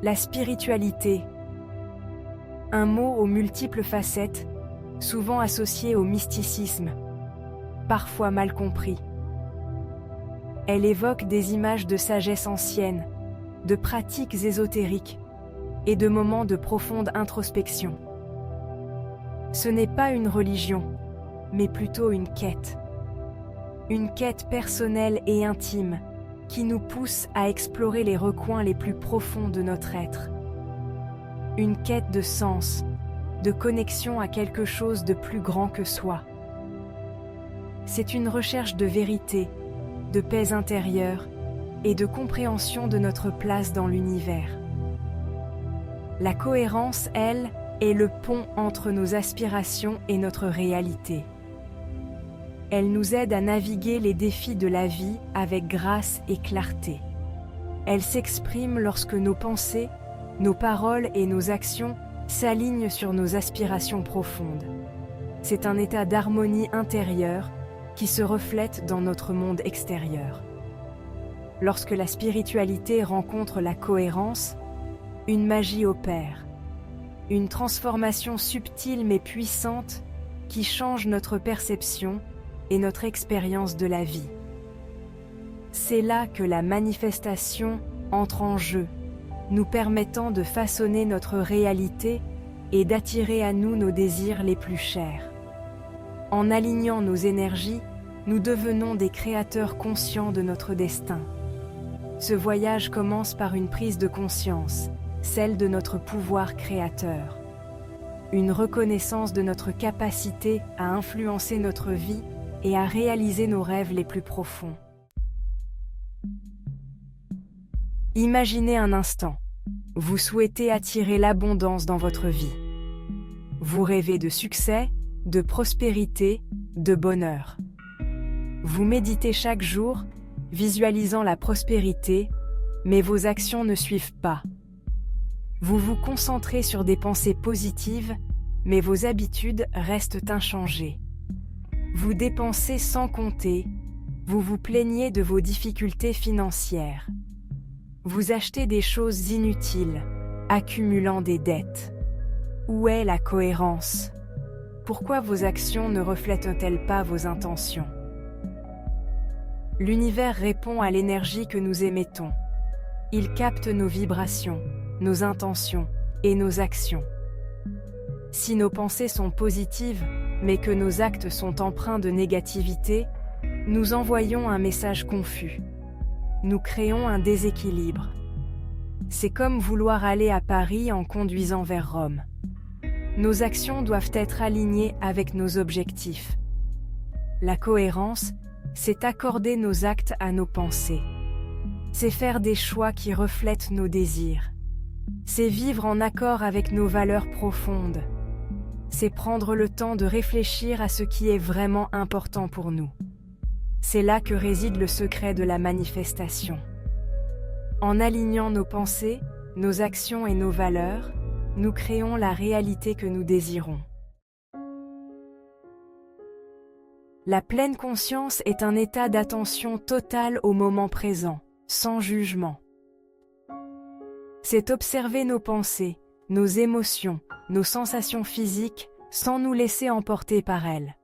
La spiritualité, un mot aux multiples facettes, souvent associé au mysticisme, parfois mal compris. Elle évoque des images de sagesse ancienne, de pratiques ésotériques et de moments de profonde introspection. Ce n'est pas une religion, mais plutôt une quête. Une quête personnelle et intime qui nous pousse à explorer les recoins les plus profonds de notre être. Une quête de sens, de connexion à quelque chose de plus grand que soi. C'est une recherche de vérité, de paix intérieure et de compréhension de notre place dans l'univers. La cohérence, elle, est le pont entre nos aspirations et notre réalité. Elle nous aide à naviguer les défis de la vie avec grâce et clarté. Elle s'exprime lorsque nos pensées, nos paroles et nos actions s'alignent sur nos aspirations profondes. C'est un état d'harmonie intérieure qui se reflète dans notre monde extérieur. Lorsque la spiritualité rencontre la cohérence, une magie opère. Une transformation subtile mais puissante qui change notre perception et notre expérience de la vie. C'est là que la manifestation entre en jeu, nous permettant de façonner notre réalité et d'attirer à nous nos désirs les plus chers. En alignant nos énergies, nous devenons des créateurs conscients de notre destin. Ce voyage commence par une prise de conscience, celle de notre pouvoir créateur. Une reconnaissance de notre capacité à influencer notre vie et à réaliser nos rêves les plus profonds. Imaginez un instant. Vous souhaitez attirer l'abondance dans votre vie. Vous rêvez de succès, de prospérité, de bonheur. Vous méditez chaque jour, visualisant la prospérité, mais vos actions ne suivent pas. Vous vous concentrez sur des pensées positives, mais vos habitudes restent inchangées. Vous dépensez sans compter, vous vous plaignez de vos difficultés financières. Vous achetez des choses inutiles, accumulant des dettes. Où est la cohérence? Pourquoi vos actions ne reflètent-elles pas vos intentions? L'univers répond à l'énergie que nous émettons. Il capte nos vibrations, nos intentions et nos actions. Si nos pensées sont positives, mais que nos actes sont empreints de négativité, nous envoyons un message confus. Nous créons un déséquilibre. C'est comme vouloir aller à Paris en conduisant vers Rome. Nos actions doivent être alignées avec nos objectifs. La cohérence, c'est accorder nos actes à nos pensées. C'est faire des choix qui reflètent nos désirs. C'est vivre en accord avec nos valeurs profondes. C'est prendre le temps de réfléchir à ce qui est vraiment important pour nous. C'est là que réside le secret de la manifestation. En alignant nos pensées, nos actions et nos valeurs, nous créons la réalité que nous désirons. La pleine conscience est un état d'attention totale au moment présent, sans jugement. C'est observer nos pensées, nos émotions, nos sensations physiques, sans nous laisser emporter par elles.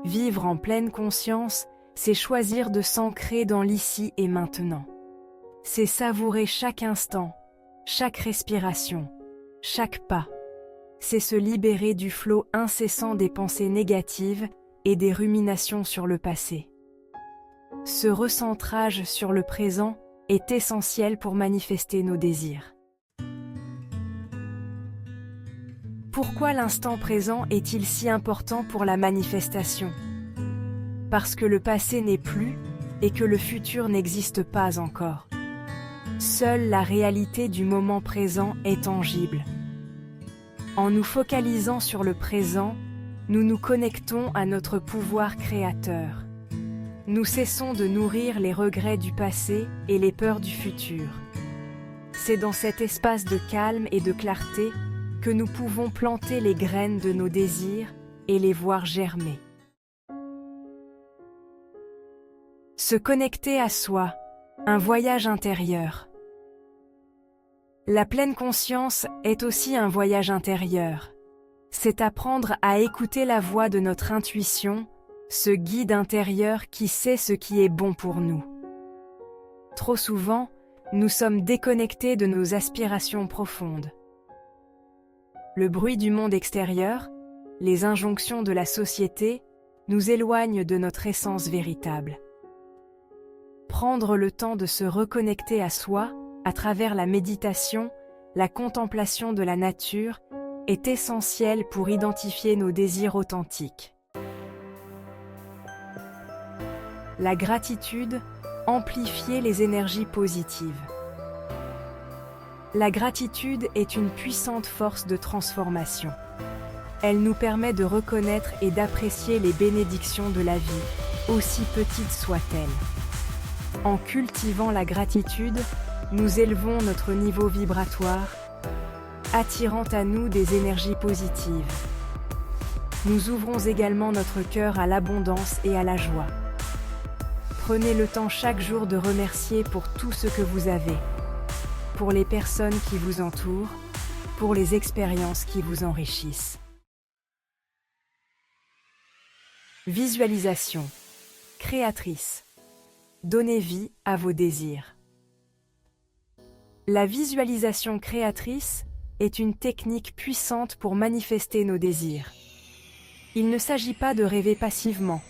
Vivre en pleine conscience, c'est choisir de s'ancrer dans l'ici et maintenant. C'est savourer chaque instant, chaque respiration, chaque pas. C'est se libérer du flot incessant des pensées négatives et des ruminations sur le passé. Ce recentrage sur le présent est essentiel pour manifester nos désirs. Pourquoi l'instant présent est-il si important pour la manifestation? Parce que le passé n'est plus et que le futur n'existe pas encore. Seule la réalité du moment présent est tangible. En nous focalisant sur le présent, nous nous connectons à notre pouvoir créateur. Nous cessons de nourrir les regrets du passé et les peurs du futur. C'est dans cet espace de calme et de clarté que nous pouvons planter les graines de nos désirs et les voir germer. Se connecter à soi, un voyage intérieur. La pleine conscience est aussi un voyage intérieur. C'est apprendre à écouter la voix de notre intuition, ce guide intérieur qui sait ce qui est bon pour nous. Trop souvent, nous sommes déconnectés de nos aspirations profondes. Le bruit du monde extérieur, les injonctions de la société, nous éloignent de notre essence véritable. Prendre le temps de se reconnecter à soi, à travers la méditation, la contemplation de la nature, est essentiel pour identifier nos désirs authentiques. La gratitude, amplifier les énergies positives. La gratitude est une puissante force de transformation. Elle nous permet de reconnaître et d'apprécier les bénédictions de la vie, aussi petites soient-elles. En cultivant la gratitude, nous élevons notre niveau vibratoire, attirant à nous des énergies positives. Nous ouvrons également notre cœur à l'abondance et à la joie. Prenez le temps chaque jour de remercier pour tout ce que vous avez, pour les personnes qui vous entourent, pour les expériences qui vous enrichissent. Visualisation créatrice. Donnez vie à vos désirs. La visualisation créatrice est une technique puissante pour manifester nos désirs. Il ne s'agit pas de rêver passivement,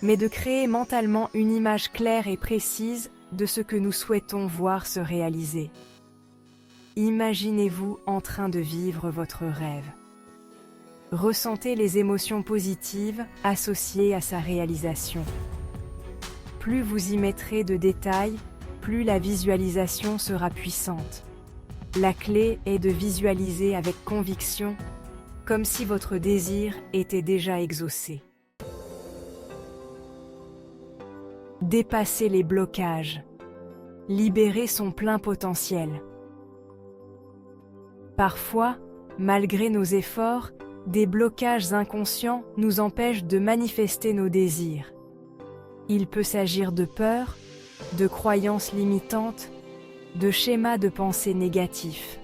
mais de créer mentalement une image claire et précise de ce que nous souhaitons voir se réaliser. Imaginez-vous en train de vivre votre rêve. Ressentez les émotions positives associées à sa réalisation. Plus vous y mettrez de détails, plus la visualisation sera puissante. La clé est de visualiser avec conviction, comme si votre désir était déjà exaucé. Dépasser les blocages. Libérer son plein potentiel. Parfois, malgré nos efforts, des blocages inconscients nous empêchent de manifester nos désirs. Il peut s'agir de peur, de croyances limitantes, de schémas de pensée négatifs.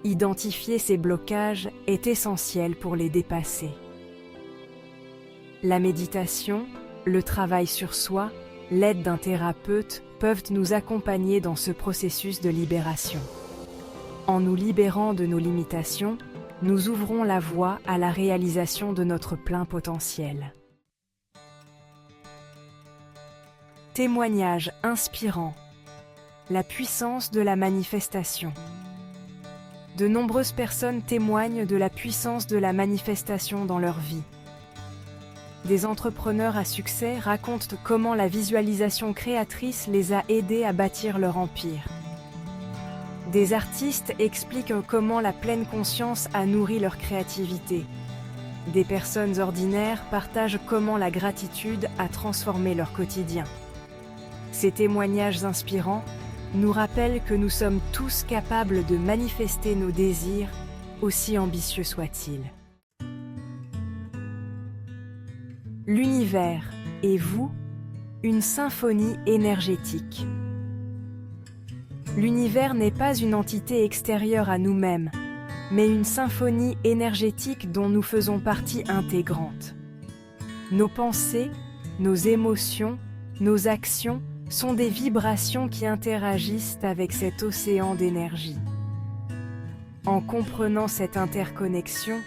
Identifier ces blocages est essentiel pour les dépasser. La méditation, le travail sur soi, l'aide d'un thérapeute peuvent nous accompagner dans ce processus de libération. En nous libérant de nos limitations, nous ouvrons la voie à la réalisation de notre plein potentiel. Témoignage inspirant. La puissance de la manifestation. De nombreuses personnes témoignent de la puissance de la manifestation dans leur vie. Des entrepreneurs à succès racontent comment la visualisation créatrice les a aidés à bâtir leur empire. Des artistes expliquent comment la pleine conscience a nourri leur créativité. Des personnes ordinaires partagent comment la gratitude a transformé leur quotidien. Ces témoignages inspirants nous rappellent que nous sommes tous capables de manifester nos désirs, aussi ambitieux soient-ils. L'univers et vous, une symphonie énergétique. L'univers n'est pas une entité extérieure à nous-mêmes, mais une symphonie énergétique dont nous faisons partie intégrante. Nos pensées, nos émotions, nos actions sont des vibrations qui interagissent avec cet océan d'énergie. En comprenant cette interconnexion,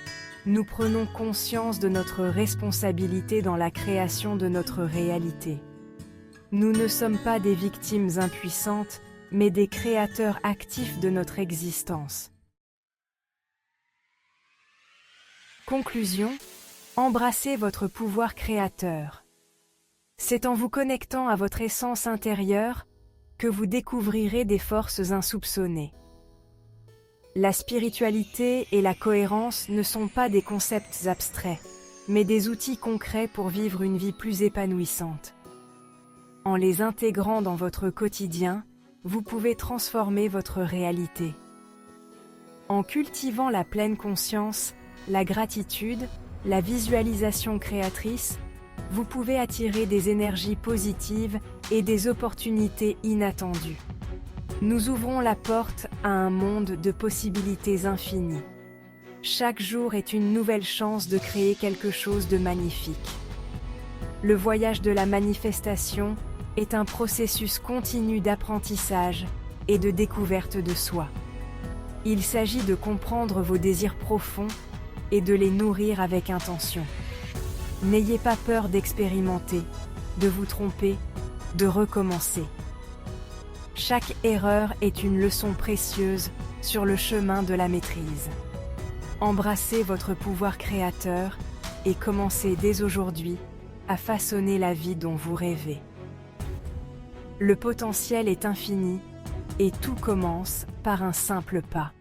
nous prenons conscience de notre responsabilité dans la création de notre réalité. Nous ne sommes pas des victimes impuissantes, mais des créateurs actifs de notre existence. Conclusion, embrassez votre pouvoir créateur. C'est en vous connectant à votre essence intérieure que vous découvrirez des forces insoupçonnées. La spiritualité et la cohérence ne sont pas des concepts abstraits, mais des outils concrets pour vivre une vie plus épanouissante. En les intégrant dans votre quotidien, vous pouvez transformer votre réalité. En cultivant la pleine conscience, la gratitude, la visualisation créatrice, vous pouvez attirer des énergies positives et des opportunités inattendues. Nous ouvrons la porte à un monde de possibilités infinies. Chaque jour est une nouvelle chance de créer quelque chose de magnifique. Le voyage de la manifestation est un processus continu d'apprentissage et de découverte de soi. Il s'agit de comprendre vos désirs profonds et de les nourrir avec intention. N'ayez pas peur d'expérimenter, de vous tromper, de recommencer. Chaque erreur est une leçon précieuse sur le chemin de la maîtrise. Embrassez votre pouvoir créateur et commencez dès aujourd'hui à façonner la vie dont vous rêvez. Le potentiel est infini et tout commence par un simple pas.